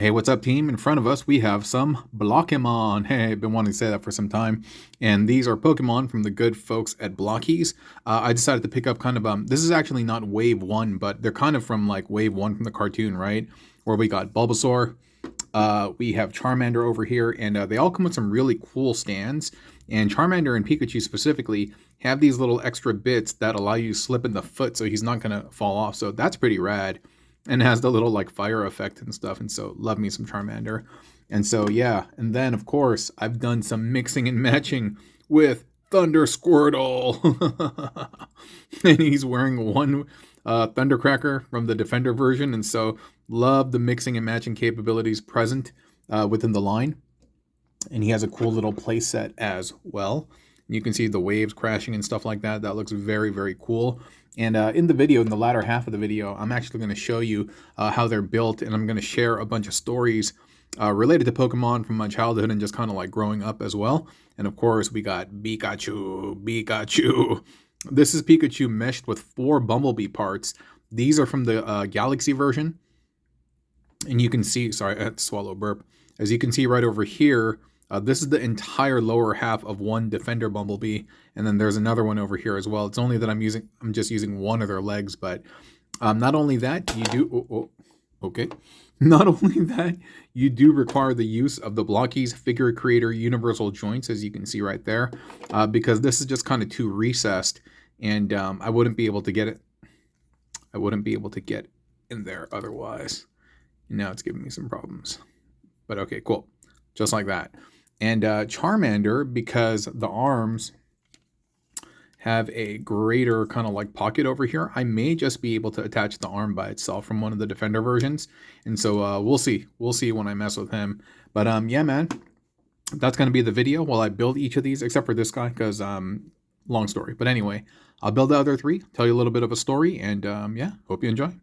Hey, what's up, team? In front of us, we have some Blokemon. Hey, I've been wanting to say that for some time. And these are Pokemon from the good folks at Blokees. I decided to pick up kind of, this is actually not Wave 1, but they're kind of from like Wave 1 from the cartoon, right? Where we got Bulbasaur, we have Charmander over here, and they all come with some really cool stands. And Charmander and Pikachu specifically have these little extra bits that allow you to slip in the foot so he's not going to fall off. So that's pretty rad. And it has the little like fire effect and stuff. And so love me some Charmander. And so yeah, and then of course I've done some mixing and matching with Thunder Squirtle. And he's wearing one Thundercracker from the Defender version. And so love the mixing and matching capabilities present within the line. And he has a cool little play set as well. You can see the waves crashing and stuff like that. That looks very, very cool. And in the video, in the latter half of the video, I'm actually going to show you how they're built, and I'm going to share a bunch of stories related to Pokemon from my childhood and just kind of like growing up as well. And of course, we got Pikachu. This is Pikachu meshed with 4 Bumblebee parts. These are from the Galaxy version. And you can see, sorry, I had to swallow a burp. As you can see right over here, this is the entire lower half of one Defender Bumblebee, and then there's another one over here as well. It's only that I'm just using one of their legs, but not only that, you do, okay. Not only that, you do require the use of the Blokees Figure Creator Universal Joints, as you can see right there, because this is just kind of too recessed, and I wouldn't be able to get it. I wouldn't be able to get in there otherwise. Now it's giving me some problems, but okay, cool. Just like that. And Charmander, because the arms have a greater kind of like pocket over here, I may just be able to attach the arm by itself from one of the Defender versions. And so we'll see. We'll see when I mess with him. But yeah, man, that's going to be the video while I build each of these, except for this guy, because long story. But anyway, I'll build the other 3, tell you a little bit of a story, and yeah, hope you enjoy.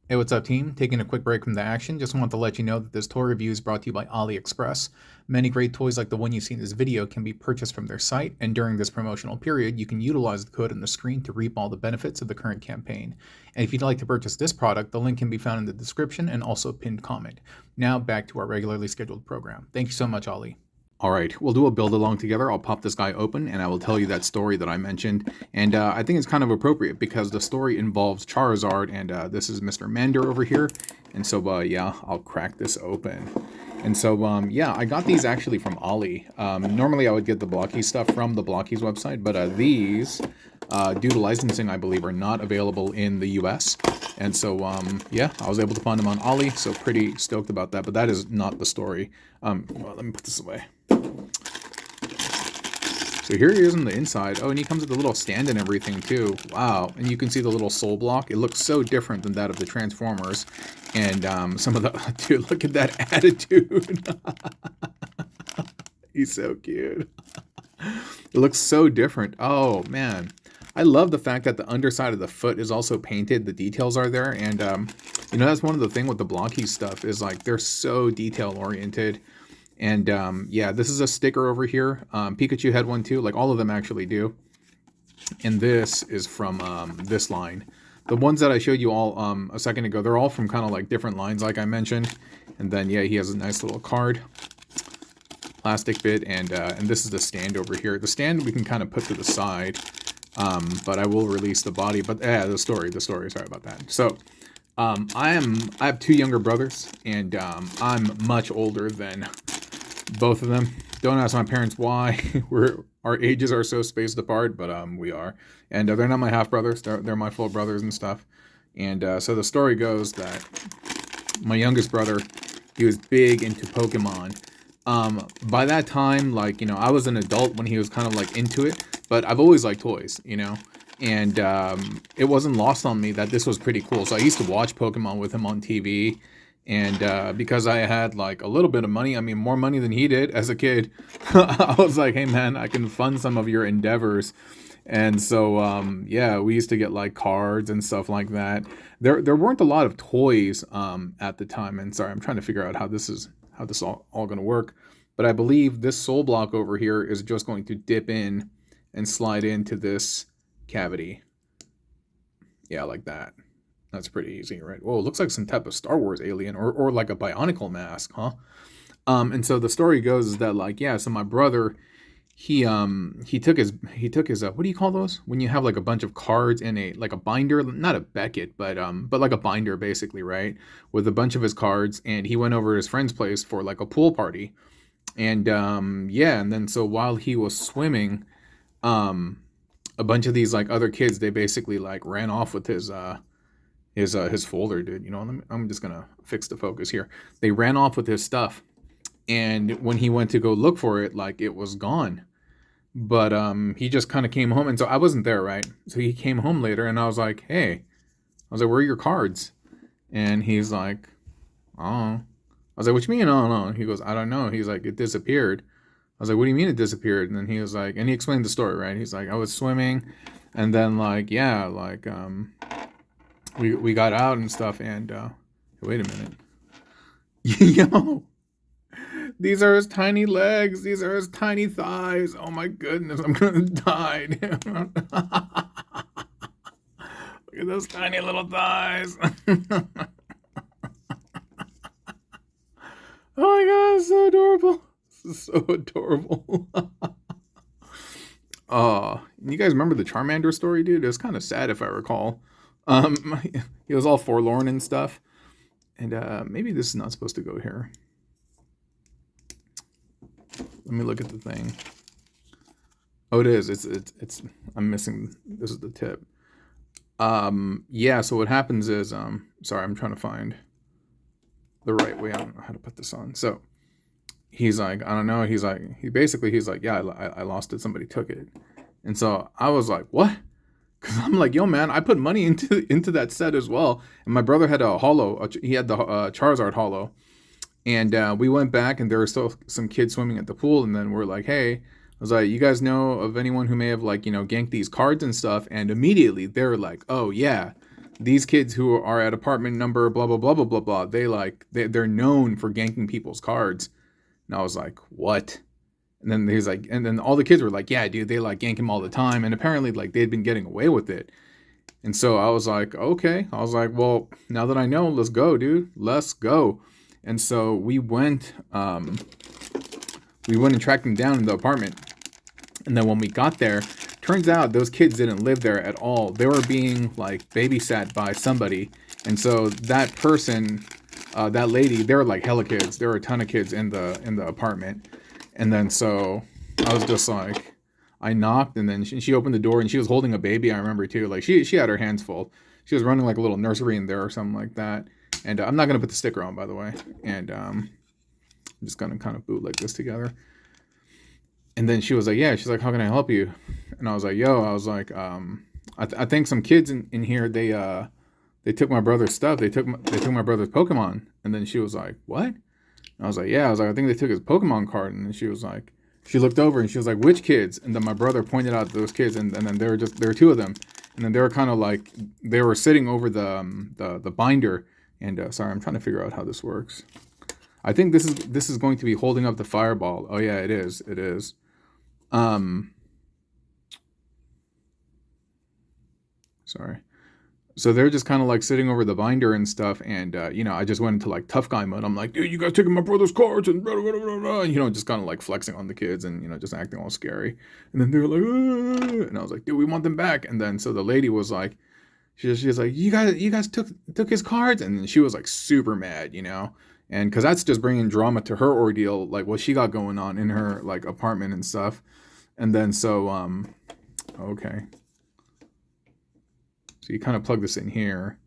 Hey, what's up, team? Taking a quick break from the action. Just want to let you know that this toy review is brought to you by AliExpress. Many great toys like the one you see in this video can be purchased from their site, and during this promotional period, you can utilize the code on the screen to reap all the benefits of the current campaign. And if you'd like to purchase this product, the link can be found in the description and also a pinned comment. Now back to our regularly scheduled program. Thank you so much, Ali. All right, we'll do a build along together. I'll pop this guy open and I will tell you that story that I mentioned. And I think it's kind of appropriate because the story involves Charizard, and this is Mr. Mander over here. And so, yeah, I'll crack this open. And so, yeah, I got these actually from Ali. Normally I would get the Blokees stuff from the Blokees website, but these, due to licensing, I believe, are not available in the US. And so, yeah, I was able to find them on Ali, so pretty stoked about that. But that is not the story. Well, let me put this away. So here he is on the inside. Oh, and he comes with a little stand and everything too. Wow. And you can see the little soul block. It looks so different than that of the Transformers. And some of the... Dude, look at that attitude. He's so cute. It looks so different. Oh, man. I love the fact that the underside of the foot is also painted. The details are there. And, you know, that's one of the things with the Blokees stuff is like they're so detail-oriented. And yeah, this is a sticker over here. Pikachu had one too, like all of them actually do. And this is from this line. The ones that I showed you all a second ago, they're all from kind of like different lines like I mentioned. And then yeah, he has a nice little card. Plastic bit, and this is the stand over here. The stand we can kind of put to the side, but I will release the body. But yeah, the story, sorry about that. So I have 2 younger brothers, and I'm much older than both of them. Don't ask my parents why. Our ages are so spaced apart, but we are. And they're not my half brothers. They're my full brothers and stuff. And so the story goes that my youngest brother, he was big into Pokemon. By that time, like, you know, I was an adult when he was kind of like into it, but I've always liked toys, you know. And it wasn't lost on me that this was pretty cool. So I used to watch Pokemon with him on TV. And because I had like a little bit of money, I mean more money than he did as a kid, I was like, hey man, I can fund some of your endeavors. And so yeah, we used to get like cards and stuff like that. There weren't a lot of toys at the time. And sorry, I'm trying to figure out how this all going to work. But I believe this soul block over here is just going to dip in and slide into this cavity. Yeah, like that. That's pretty easy, right? Whoa, it looks like some type of Star Wars alien or like a Bionicle mask, huh? And so the story goes is that like, yeah, so my brother, he took his what do you call those? When you have like a bunch of cards in a like a binder, not a Beckett, but like a binder basically, right? With a bunch of his cards, and he went over to his friend's place for like a pool party. And yeah, and then so while he was swimming, a bunch of these like other kids, they basically like ran off with his folder, dude. You know, I'm just gonna fix the focus here. They ran off with his stuff, and when he went to go look for it, like it was gone. But he just kind of came home, and so I wasn't there, right? So he came home later, and I was like, hey, I was like, where are your cards? And he's like, oh. I was like, what you mean? Oh no. He goes, I don't know. He's like, it disappeared. I was like, what do you mean it disappeared? And then he was like, and he explained the story, right? He's like, I was swimming, and then like, yeah, like we got out and stuff, and wait a minute. Yo, these are his tiny legs. These are his tiny thighs. Oh my goodness, I'm gonna die. Look at those tiny little thighs. Oh my god, it's so adorable. This is so adorable. You guys remember the Charmander story, dude? It was kind of sad if I recall. He was all forlorn and stuff. And maybe this is not supposed to go here. Let me look at the thing. Oh, it is. It's I'm missing. This is the tip. Yeah, so what happens is, sorry, I'm trying to find the right way. I don't know how to put this on. So he's like, I don't know. He's like, yeah, I lost it. Somebody took it. And so I was like, what? Because I'm like, yo, man, I put money into that set as well. And my brother had a holo. He had the Charizard holo. And we went back, and there were still some kids swimming at the pool. And then we're like, hey, I was like, you guys know of anyone who may have like, ganked these cards and stuff? And immediately they're like, oh yeah, these kids who are at apartment number blah blah blah blah blah blah. They're known for ganking people's cards. And I was like, what? And then he's like, and then all the kids were like, yeah, dude, they like gank him all the time. And apparently like they'd been getting away with it. And so I was like, okay. I was like, well, now that I know, let's go, dude. Let's go. And so we went and tracked him down in the apartment. And then when we got there, turns out those kids didn't live there at all. They were being like babysat by somebody. And so that person, that lady, there were like hella kids. There were a ton of kids in the apartment. And then so I was just like, I knocked, and then she opened the door, and she was holding a baby. I remember too. Like she had her hands full. She was running like a little nursery in there or something like that. And I'm not gonna put the sticker on, by the way. And I'm just gonna kind of bootleg this together. And then she was like, yeah. She's like, how can I help you? And I was like, I think some kids in here, they took my brother's stuff. They took my brother's Pokemon. And then she was like, what? And I was like, yeah. I was like, I think they took his Pokemon card. And then she was like, she looked over and she was like, which kids? And then my brother pointed out those kids, and then there were two of them. And then they were kind of like, they were sitting over the binder. And sorry, I'm trying to figure out how this works. I think this is going to be holding up the fireball. Oh yeah, it is. It is. Sorry. So they're just kind of like sitting over the binder and stuff, and I just went into like tough guy mode. I'm like, dude, you guys taking my brother's cards and blah, blah, blah, blah, and, just kind of like flexing on the kids and just acting all scary. And then they were like, ah, and I was like, dude, we want them back. And then so the lady was like, she was like, you guys took his cards, and then she was like super mad, and because that's just bringing drama to her ordeal, like what she got going on in her like apartment and stuff. And then so okay. So you kind of plug this in here,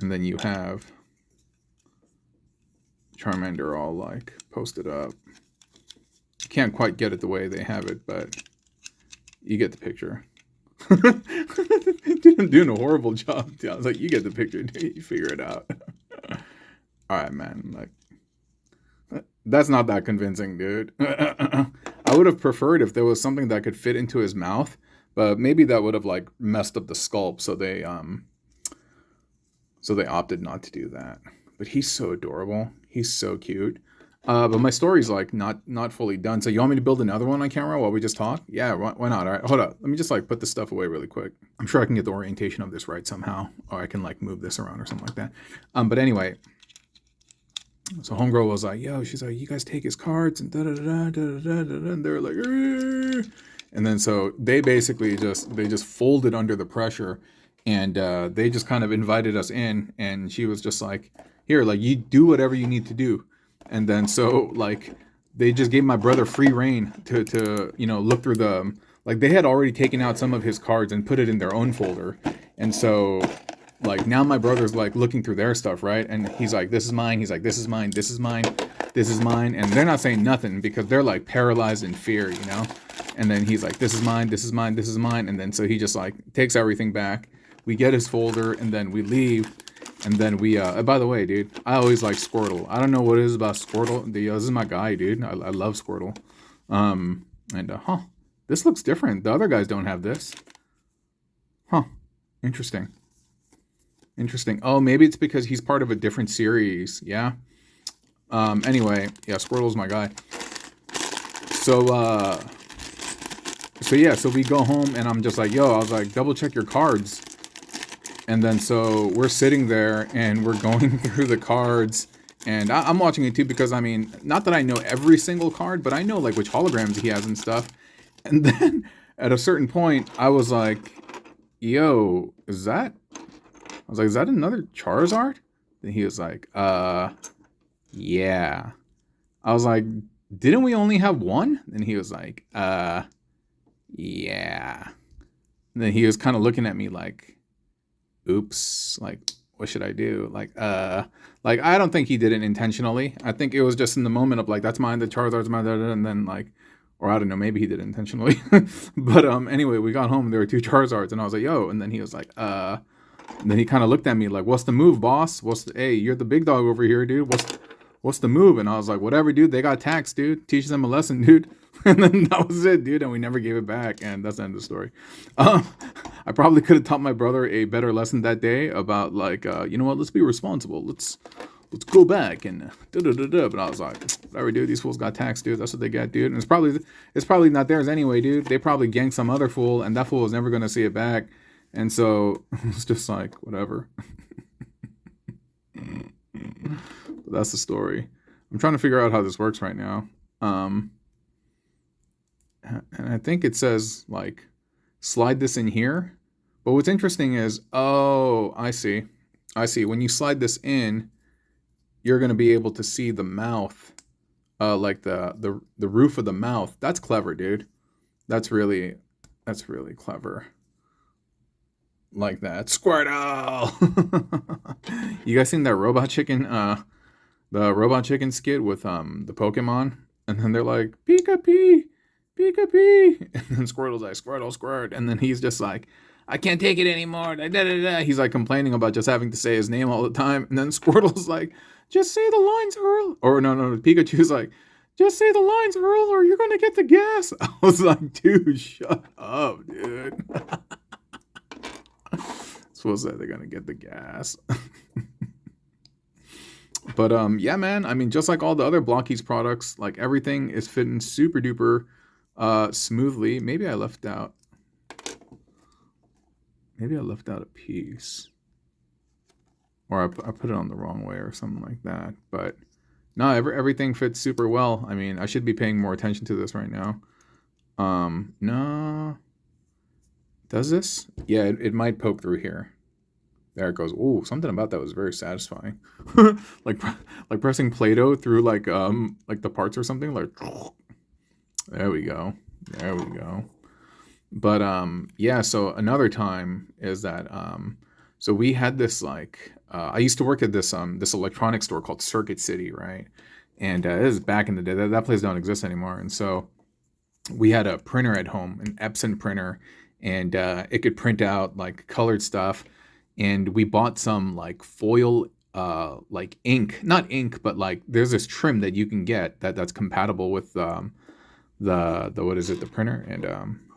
and then you have Charmander all like posted up. Can't quite get it the way they have it, but you get the picture. Dude, I'm doing a horrible job. I was like, you get the picture, dude. You figure it out. All right, man. Like, that's not that convincing, dude. I would have preferred if there was something that could fit into his mouth. But maybe that would have like messed up the sculpt, so they opted not to do that. But he's so adorable. He's so cute. But my story's like not fully done. So you want me to build another one on camera while we just talk? Yeah, why not? All right, hold up. Let me just like put this stuff away really quick. I'm sure I can get the orientation of this right somehow, or I can like move this around or something like that. But anyway, so homegirl was like, yo, she's like, you guys take his cards and da da da da da da, and they're like, "Arr!" And then so they basically just folded under the pressure, and they just kind of invited us in, and she was just like, here, like you do whatever you need to do. And then so like they just gave my brother free reign to you know, look through the, like they had already taken out some of his cards and put it in their own folder. And so like now my brother's like looking through their stuff, right? And he's like, this is mine. He's like, this is mine, this is mine, this is mine. And they're not saying nothing because they're like paralyzed in fear, you know? And then he's like, this is mine, this is mine, this is mine. And then so he just like takes everything back. We get his folder and then we leave. And then we, by the way, dude, I always like Squirtle. I don't know what it is about Squirtle. This is my guy, dude. I love Squirtle. This looks different. The other guys don't have this. Huh, interesting. Interesting. Oh, maybe it's because he's part of a different series. Yeah. Anyway, yeah, Squirtle's my guy. So yeah, so we go home and I'm just like, yo, I was like, double check your cards. And then so we're sitting there and we're going through the cards, and I'm watching it too because I mean, not that I know every single card, but I know like which holograms he has and stuff. And then at a certain point, I was like, yo, is that another Charizard? And he was like, yeah. I was like, didn't we only have one? And he was like, yeah. And then he was kind of looking at me like, oops, like what should I do? Like I don't think he did it intentionally. I think it was just in the moment of like, that's mine, the Charizard's mine, and then like, or I don't know, maybe he did it intentionally. But anyway, we got home, there were 2 Charizards, and I was like, yo, and then he was like, and then he kind of looked at me like, what's the move, boss? Hey, you're the big dog over here, dude. What's the move? And I was like, whatever, dude, they got taxed, dude. Teach them a lesson, dude. And then that was it, dude, and we never gave it back, and that's the end of the story. I probably could have taught my brother a better lesson that day about like, you know what, let's be responsible. Let's go back and da-da-da-da. But I was like, whatever, dude, these fools got taxed, dude. That's what they got, dude. And it's probably not theirs anyway, dude. They probably ganked some other fool, and that fool was never gonna see it back. And so it's just like, whatever. But that's the story. I'm trying to figure out how this works right now. And I think it says like slide this in here. But what's interesting is, oh, I see. When you slide this in, you're going to be able to see the mouth, like the roof of the mouth. That's clever, dude. That's really clever. Like that. Squirtle! You guys seen that Robot Chicken, the Robot Chicken skit with the Pokemon? And then they're like, Pika-Pee! Pika-Pee! And then Squirtle's like, Squirtle, squirt. And then he's just like, I can't take it anymore. Da, da, da, da. He's like complaining about just having to say his name all the time. And then Squirtle's like, just say the lines, Earl. Or no, Pikachu's like, just say the lines, Earl, or you're going to get the gas. I was like, dude, shut up, dude. Suppose that they're going to get the gas. But yeah, man, I mean, just like all the other Blokees products, like everything is fitting super duper smoothly. Maybe I left out a piece, or I put it on the wrong way or something like that. But no, everything fits super well. I mean, I should be paying more attention to this right now. No, does this? Yeah, it might poke through here. There it goes. Ooh, something about that was very satisfying. like pressing Play-Doh through like the parts or something. Like, there we go. But yeah. So another time is that so we had this like I used to work at this electronics store called Circuit City, right? And this is back in the day. That place don't exist anymore. And so we had a printer at home, an Epson printer, and it could print out like colored stuff. And we bought some like foil, like ink, not ink, but like there's this trim that you can get that's compatible with the what is it, the printer. And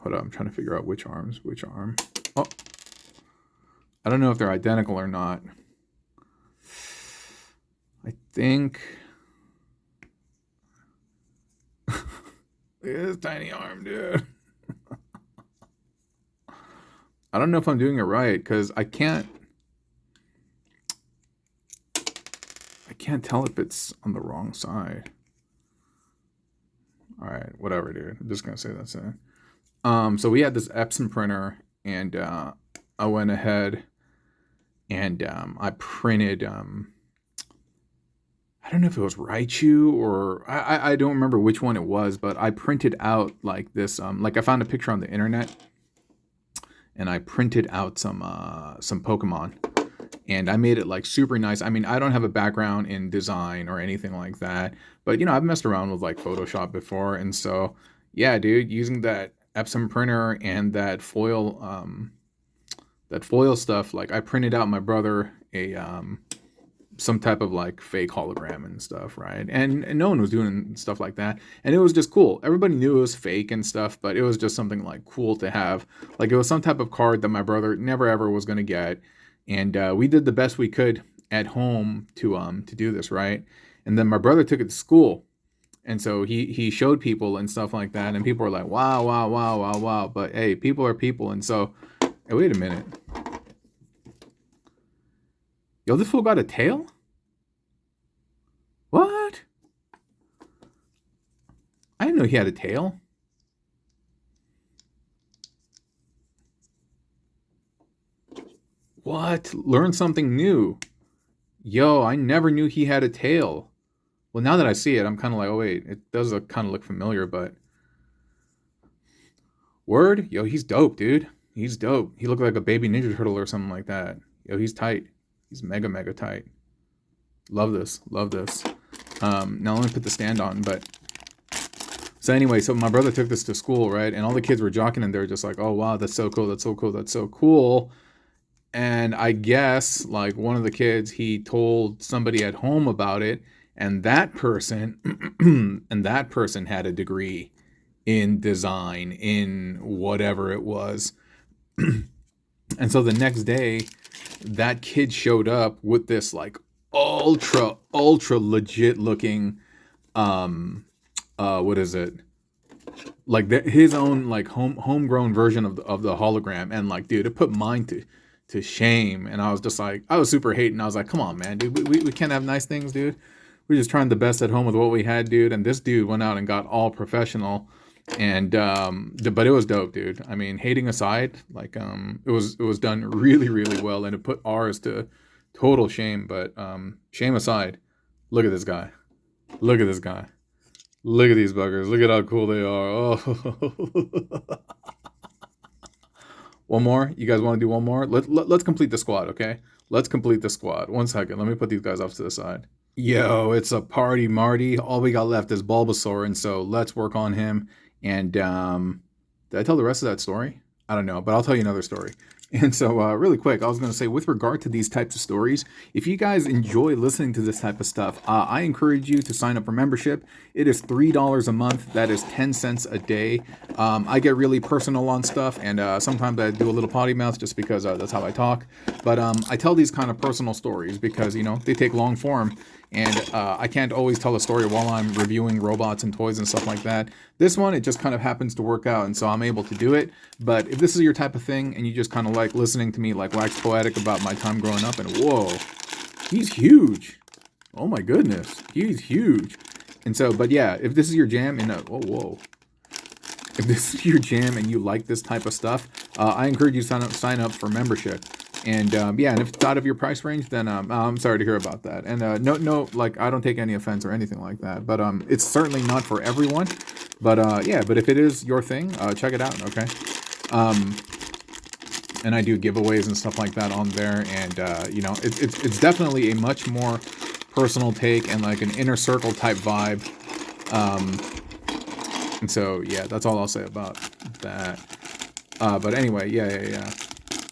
hold on, I'm trying to figure out which arm. Oh, I don't know if they're identical or not. I think Look at this tiny arm, dude. I don't know if I'm doing it right because I can't tell if it's on the wrong side. All right, whatever, dude. I'm just gonna say that's it. So we had this Epson printer, and I went ahead and I printed. I don't know if it was Raichu or I don't remember which one it was, but I printed out like this. Like I found a picture on the internet, and I printed out some Pokemon. And I made it like super nice. I mean, I don't have a background in design or anything like that, but you know, I've messed around with like Photoshop before, and so yeah, dude, using that Epson printer and that foil stuff, like I printed out my brother a some type of like fake hologram and stuff, right? And no one was doing stuff like that, and it was just cool. Everybody knew it was fake and stuff, but it was just something like cool to have. Like it was some type of card that my brother never ever was gonna get. And we did the best we could at home to do this, right? And then my brother took it to school, and so he showed people and stuff like that, and people were like, "Wow, wow, wow, wow, wow!" But hey, people are people, and so hey, wait a minute, yo, this fool got a tail? What? I didn't know he had a tail. What? Learn something new. Yo, I never knew he had a tail. Well, now that I see it, I'm kind of like, oh wait, it does kind of look familiar, but word? Yo, he's dope, dude. He's dope. He looked like a baby Ninja Turtle or something like that. Yo, he's tight. He's mega, mega tight. Love this. Love this. Now let me put the stand on, but so anyway, so my brother took this to school, right? And all the kids were jockeying and they were just like, oh wow, that's so cool, that's so cool, that's so cool. And I guess like one of the kids, he told somebody at home about it, and that person had a degree in design in whatever it was. And so the next day, that kid showed up with this like ultra legit looking what is it? Like his own like homegrown version of the hologram, and like dude, it put mine to shame. And I was just like, I was super hating. I was like, come on, man, dude, we can't have nice things, dude. We're just trying the best at home with what we had, dude. And this dude went out and got all professional, and but it was dope, dude. I mean, hating aside, like it was done really well, and it put ours to total shame. But shame aside, look at this guy. Look at this guy. Look at these buggers. Look at how cool they are. Oh. One more? You guys want to do one more? Let's complete the squad, okay? Let's complete the squad. 1 second. Let me put these guys off to the side. Yo, it's a party, Marty. All we got left is Bulbasaur, and so let's work on him. And did I tell the rest of that story? I don't know, but I'll tell you another story. And so really quick, I was going to say, with regard to these types of stories, if you guys enjoy listening to this type of stuff, I encourage you to sign up for membership. It is $3 a month. That is 10 cents a day. I get really personal on stuff, and sometimes I do a little potty mouth just because that's how I talk. But I tell these kind of personal stories because, you know, they take long form. And I can't always tell a story while I'm reviewing robots and toys and stuff like that. This one, it just kind of happens to work out, and so I'm able to do it. But if this is your type of thing, and you just kind of like listening to me like wax poetic about my time growing up, and whoa, he's huge. Oh my goodness, he's huge. And so, but yeah, if this is your jam, and whoa. If this is your jam and you like this type of stuff, I encourage you to sign up for membership. And yeah, and if it's out of your price range, then I'm sorry to hear about that. And no, like I don't take any offense or anything like that. But it's certainly not for everyone. But yeah, but if it is your thing, check it out, okay? And I do giveaways and stuff like that on there. And you know, it's definitely a much more personal take and like an inner circle type vibe. And so yeah, that's all I'll say about that. But anyway, yeah.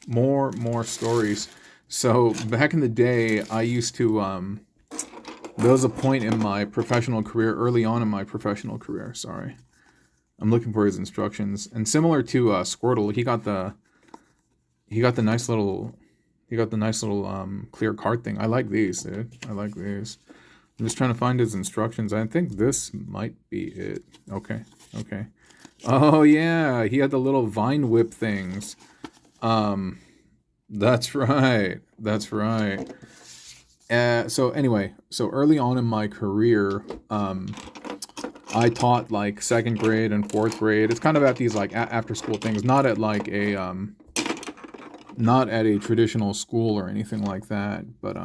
More stories. So back in the day, I used to there was a point in my professional career, early on in my professional career, sorry, I'm looking for his instructions, and similar to Squirtle, he got the nice little clear card thing. I like these, dude. I like these. I'm just trying to find his instructions. I think this might be it. Okay, okay. Oh yeah, he had the little vine whip things. That's right. That's right. So anyway, so early on in my career, I taught like 2nd grade and 4th grade. It's kind of at these like after school things, not at like a not at a traditional school or anything like that. But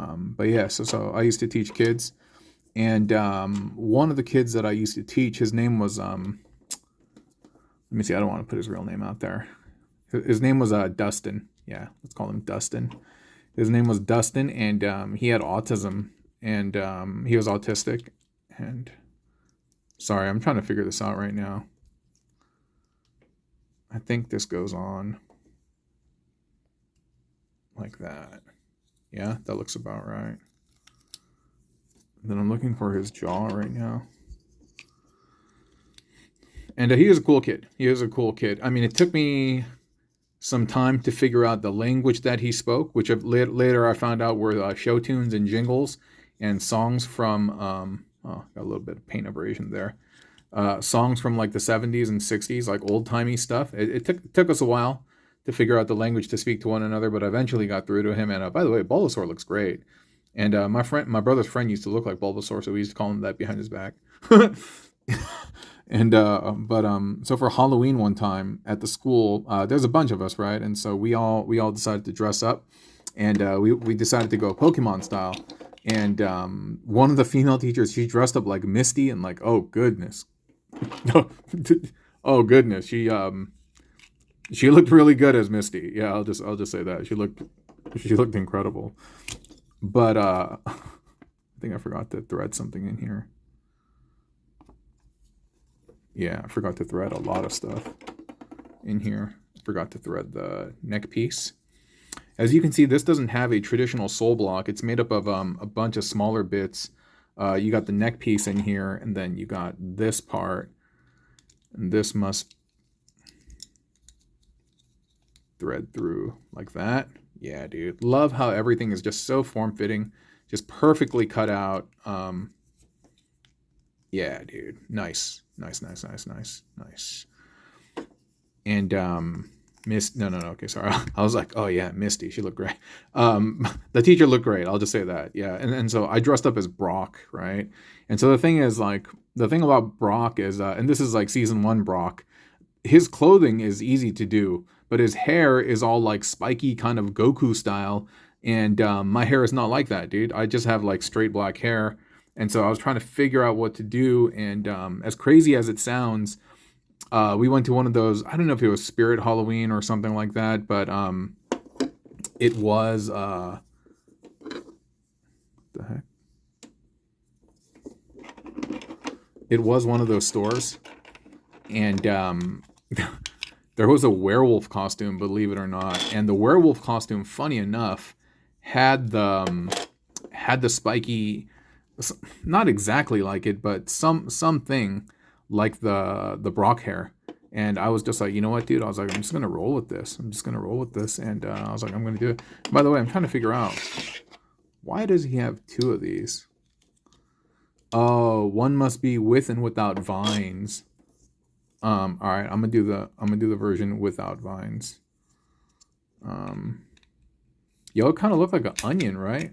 yeah, so I used to teach kids, and one of the kids that I used to teach, his name was let me see, I don't want to put his real name out there. His name was Dustin. Yeah, let's call him Dustin. His name was Dustin, and he had autism, and he was autistic. And sorry, I'm trying to figure this out right now. I think this goes on like that. Yeah, that looks about right. Then I'm looking for his jaw right now. And he was a cool kid. He was a cool kid. I mean, it took me some time to figure out the language that he spoke, which later I found out were show tunes and jingles and songs from, oh, got a little bit of paint abrasion there. Songs from like the 70s and 60s, like old-timey stuff. It took us a while to figure out the language to speak to one another, but I eventually got through to him. And by the way, Bulbasaur looks great. And my brother's friend used to look like Bulbasaur, so we used to call him that behind his back. And so for Halloween one time at the school, there's a bunch of us, right? And so we all decided to dress up, and we decided to go Pokemon style. And one of the female teachers, she dressed up like Misty, and like, oh goodness, oh goodness, she looked really good as Misty. Yeah, I'll just say that she looked incredible. But I think I forgot to thread something in here. Yeah, I forgot to thread a lot of stuff in here. I forgot to thread the neck piece. As you can see, this doesn't have a traditional soul block. It's made up of a bunch of smaller bits. You got the neck piece in here, and then you got this part. And this must thread through like that. Yeah, dude. Love how everything is just so form-fitting. Just perfectly cut out. Yeah, dude. Nice. Nice. And okay, sorry. I was like, oh yeah, Misty, she looked great. The teacher looked great, I'll just say that. Yeah. And so I dressed up as Brock, right? And so the thing is, like, the thing about Brock is, and this is like season 1 Brock, his clothing is easy to do, but his hair is all like spiky kind of Goku style. And my hair is not like that, dude. I just have like straight black hair. And so I was trying to figure out what to do. And as crazy as it sounds, we went to one of those, I don't know if it was Spirit Halloween or something like that, but it was, what the heck? It was one of those stores. And there was a werewolf costume, believe it or not. And the werewolf costume, funny enough, had the spiky, not exactly like it, but something like the Brock hair. And I was just like, you know what, dude? I was like, I'm just gonna roll with this. And I was like, I'm gonna do it. By the way, I'm trying to figure out, why does he have 2 of these? Oh, one must be with and without vines. All right, I'm gonna do the version without vines. Yo, it kind of looked like an onion, right?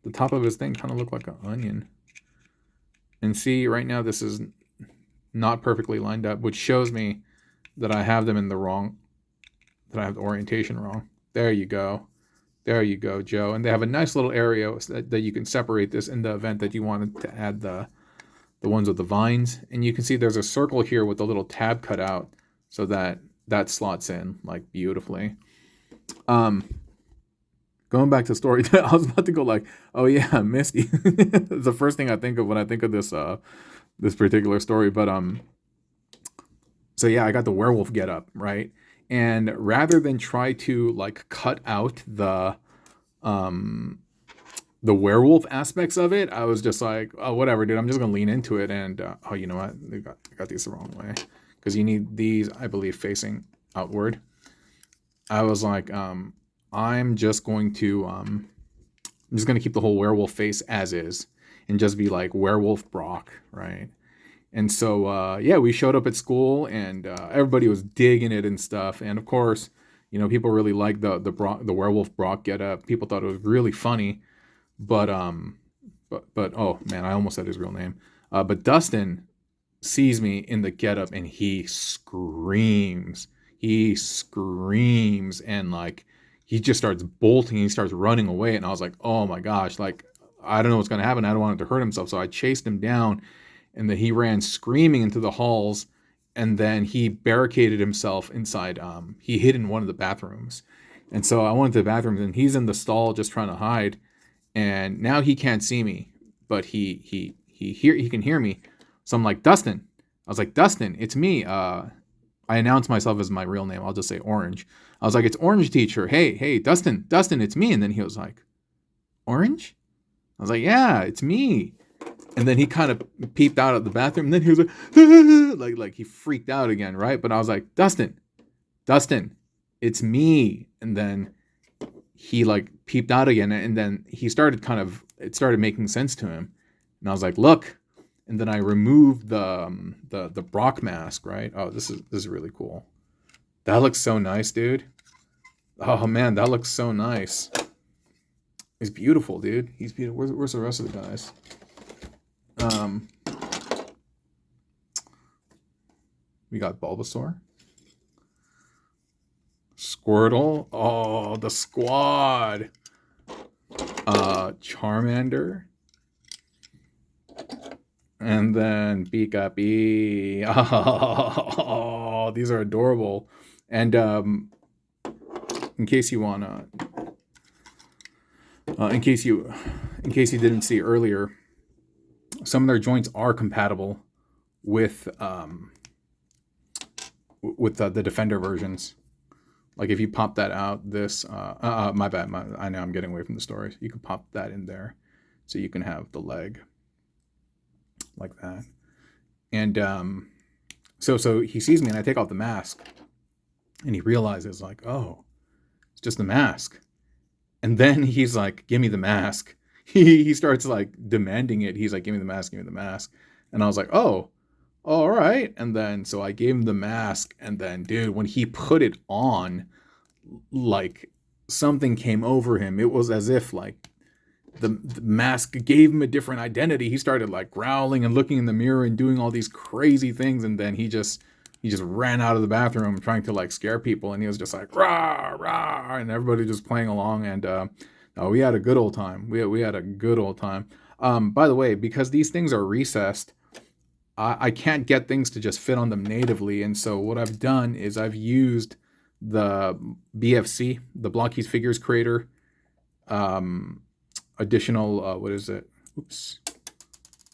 The top of his thing kind of looked like an onion. And see, right now this is not perfectly lined up, which shows me that I have them in the wrong, that I have the orientation wrong. There you go. There you go, Joe. And they have a nice little area that you can separate this in the event that you wanted to add the ones with the vines. And you can see there's a circle here with a little tab cut out so that slots in like beautifully. Going back to story, I was about to go like, oh yeah, Misty. It's the first thing I think of when I think of this this particular story. But so yeah, I got the werewolf getup, right? And rather than try to like cut out the werewolf aspects of it, I was just like, oh whatever, dude, I'm just gonna lean into it. And oh, you know what? I got these the wrong way, because you need these, I believe, facing outward. I was like, I'm just going to keep the whole werewolf face as is. and just be like Werewolf Brock, right? And so, yeah, we showed up at school, and everybody was digging it and stuff. And of course, you know, people really liked the Werewolf Brock getup. People thought it was really funny, but oh man, I almost said his real name. But Dustin sees me in the getup, and he screams. He screams, and like he just starts bolting. He starts running away, and I was like, oh my gosh, like I don't know what's gonna happen. I don't want him to hurt himself, so I chased him down. And then he ran screaming into the halls, and then he barricaded himself inside. He hid in one of the bathrooms, and so I went to the bathrooms, and he's in the stall just trying to hide. And now he can't see me, but he can hear me. So I'm like, Dustin. I was like, Dustin, it's me. I announced myself as my real name. I'll just say Orange. I was like, it's Orange Teacher. Hey, Dustin, it's me. And then he was like, Orange? I was like, yeah, it's me. And then he kind of peeped out of the bathroom. And then he was like, like he freaked out again, right? But I was like, Dustin, it's me. And then he like peeped out again. And then he started it started making sense to him. And I was like, look. And then I removed the Brock mask, right? Oh, this is really cool. That looks so nice, dude. Oh man, that looks so nice. He's beautiful, dude. He's beautiful. Where's the rest of the guys? We got Bulbasaur, Squirtle. Oh, the squad. Charmander, and then Pikachu. Oh, these are adorable. And in case you wanna, in case you didn't see earlier, some of their joints are compatible with the Defender versions. Like if you pop that out, this my bad. I know I'm getting away from the story. You can pop that in there, so you can have the leg like that. And so he sees me, and I take off the mask, and he realizes like, oh, it's just the mask. And then he's like, give me the mask. He starts like demanding it. He's like, give me the mask, give me the mask. And I was like, oh, all right. And then so I gave him the mask, and then dude, when he put it on, like something came over him. It was as if like the mask gave him a different identity. He started like growling and looking in the mirror and doing all these crazy things, and then he just ran out of the bathroom trying to like scare people, and he was just like rah rah, and everybody just playing along. And we had a good old time. We had a good old time. By the way, because these things are recessed, I can't get things to just fit on them natively, and so what I've done is I've used the BFC, the Blokees Figures Creator, additional what is it? Oops.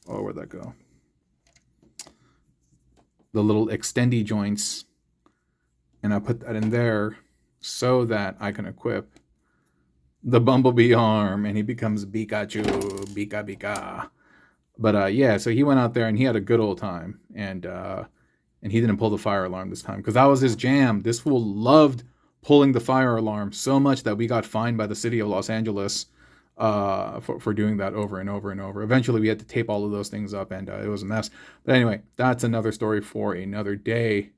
Oh, where'd that go? The little extendy joints, and I put that in there so that I can equip the Bumblebee arm, and he becomes Pikachu, Pika. But yeah, so he went out there and he had a good old time, and he didn't pull the fire alarm this time because that was his jam. This fool loved pulling the fire alarm so much that we got fined by the city of Los Angeles for doing that over and over and over. Eventually, we had to tape all of those things up, and it was a mess. But anyway, that's another story for another day.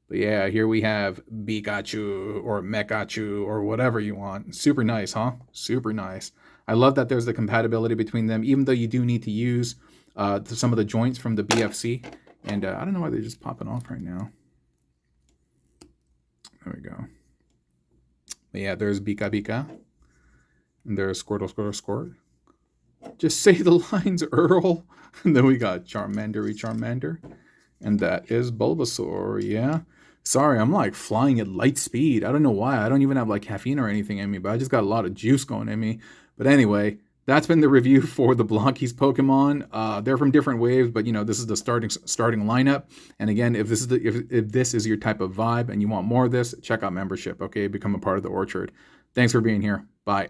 But yeah, here we have Pikachu or Mekachu or whatever you want. Super nice, huh? Super nice. I love that there's the compatibility between them, even though you do need to use some of the joints from the BFC. And I don't know why they're just popping off right now. There we go. But yeah, there's Pika. And there's Squirtle. Just say the lines, Earl. And then we got Charmander. And that is Bulbasaur, yeah. Sorry, I'm like flying at light speed. I don't know why. I don't even have like caffeine or anything in me, but I just got a lot of juice going in me. But anyway, that's been the review for the Blokees Pokemon. They're from different waves, but you know, this is the starting lineup. And again, if this is your type of vibe and you want more of this, check out membership, okay? Become a part of the Orchard. Thanks for being here. Bye.